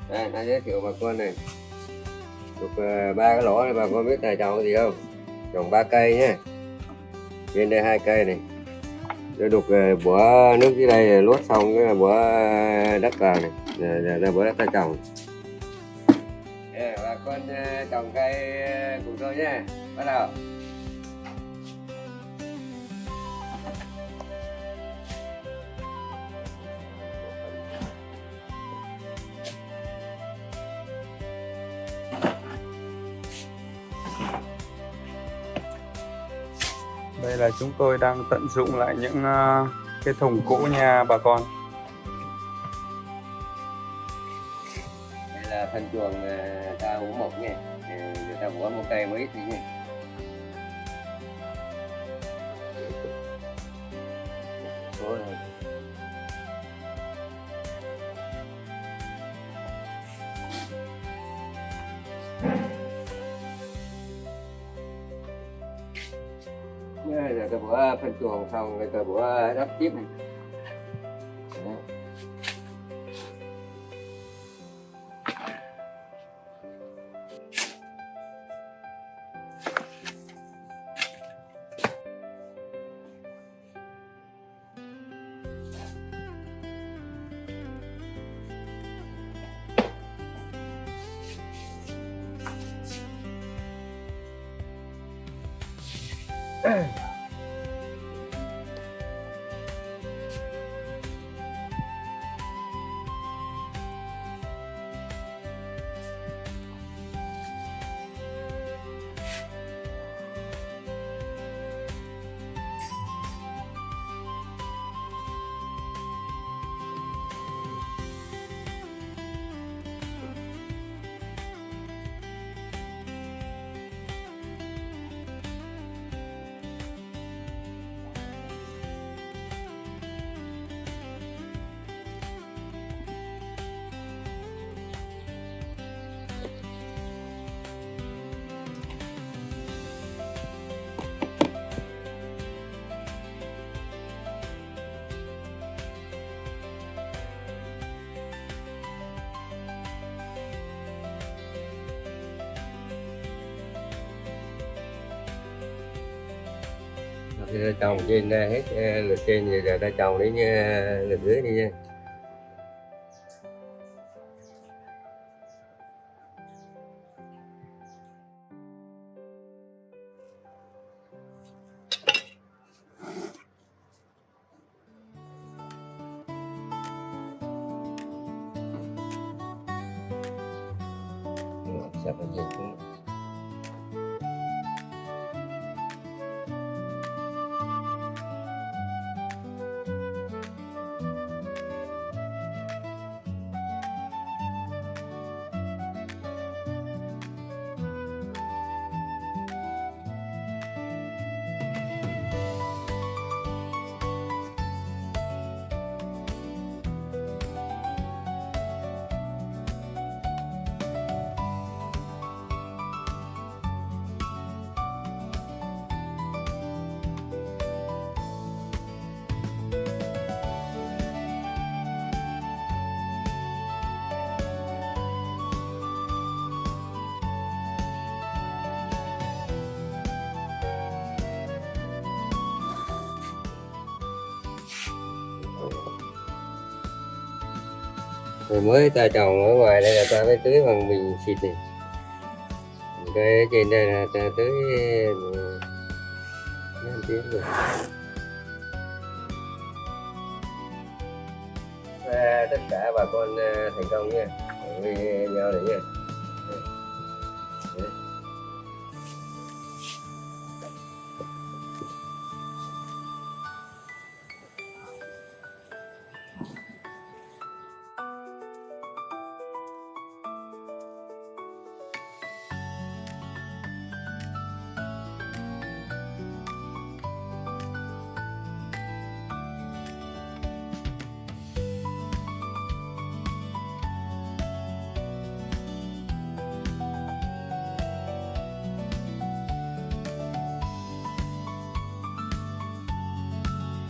Đây, ta giới thiệu bà con này. Được ba cái lỗ này, bà con biết là trồng gì không? Trồng 3 cây nhé. Trên đây 2 cây này. Rồi đục bữa nước dưới đây luốt xong cái là bữa đất vào này. Rồi bữa đất ta trồng. Bà con trồng cây cùng tôi nhé. Bắt đầu. Đây là chúng tôi đang tận dụng lại những cái thùng cũ nha bà con. Đây là phân chuồng ta ủ một nha. Người ta bủa một cây mới ít nha. Số này. Rồi cái bữa phân chuồng xong rồi cái bữa đắp tiếp này. Đấy. Thì ta trồng trên hết lượt trên thì giờ ta trồng đến lượt dưới đi nha. Sắp là gì cũng rồi mới ta trồng ở ngoài đây là ta mới tưới bằng bình xịt này. Cái trên đây là ta tưới 5 tiếng rồi. Tất cả bà con thành công nha, video này nha.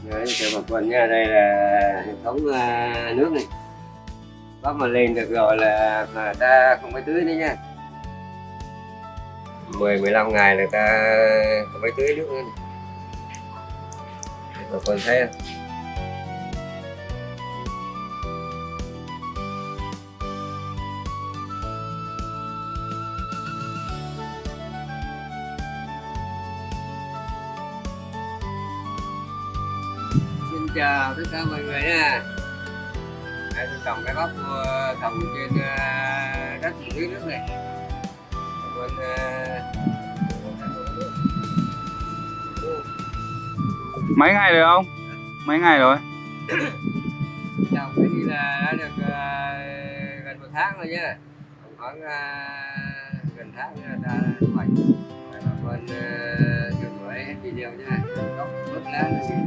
Đấy, cho bà con nha, đây là hệ thống nước này. có mà lên được rồi là ta không phải tưới nữa nha. 10-15 ngày là ta không phải tưới nước nữa. Bà con thấy không? Xin chào tất cả mọi người nha. Tôi trồng cái bắp trồng trên đất dưới nước này. Còn, Mấy ngày rồi không? Mấy ngày rồi? trồng cái đi là đã được gần 1 tháng rồi nha. Khoảng gần tháng nữa ta thu hoạch. Bà con theo dõi hết video nha. Gốc bớt lá nó xíu.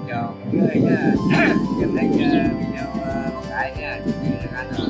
Chào mọi người nha. Em thấy video một cái nha, chỉ là ăn rồi.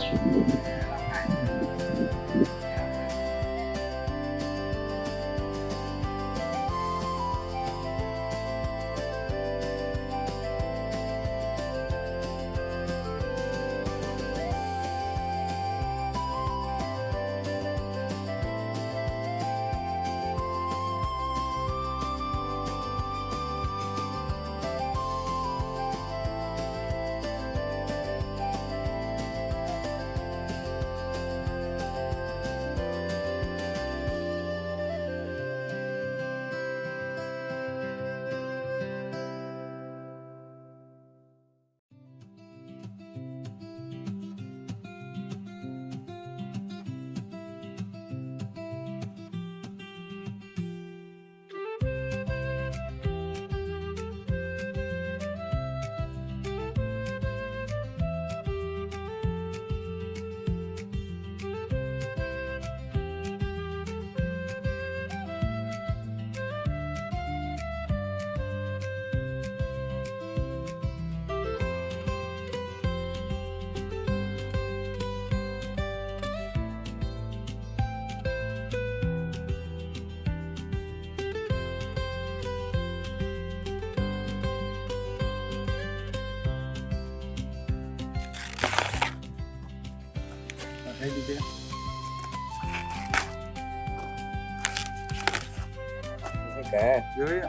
Đây đi kia. Cái kệ. Dưới ạ.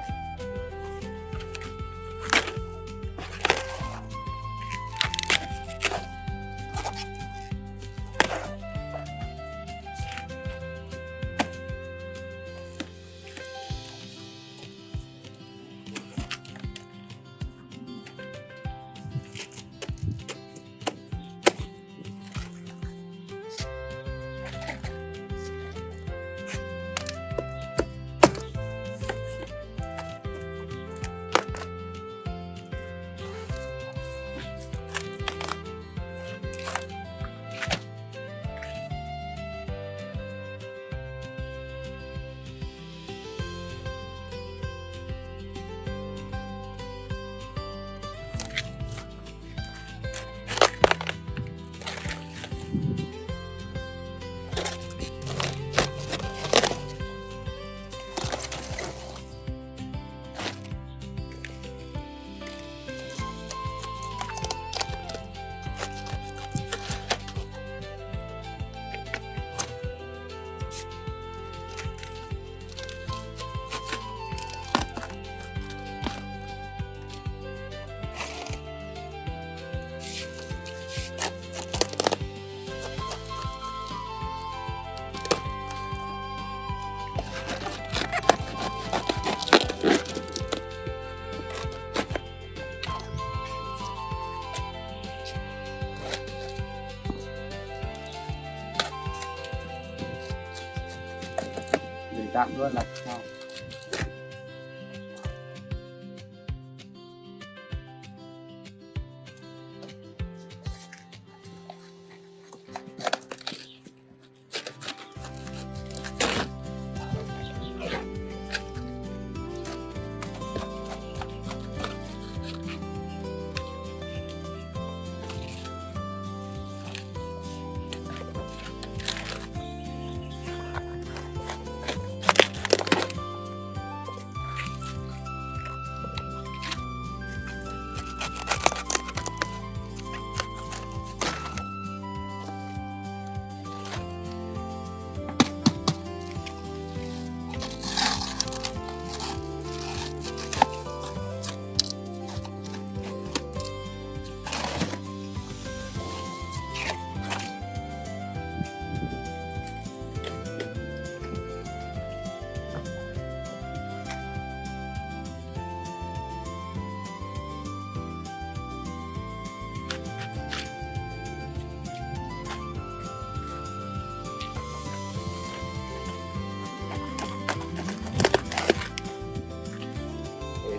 chạm luôn là xong.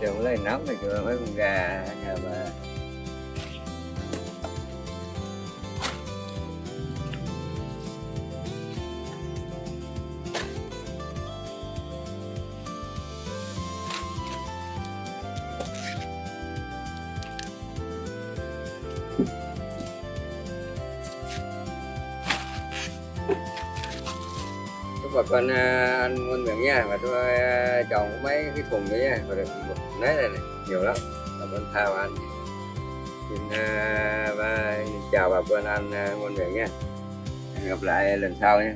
Đừng lấy nóng thì chưa mấy con gà nhà bà. Chúc bà con ăn ngon miệng nha, và tôi trồng mấy cái thùng đấy nha, và được một nét này, này nhiều lắm, bà con thao ăn. Xin chào bà con ăn ngon miệng nha, hẹn gặp lại lần sau nhé.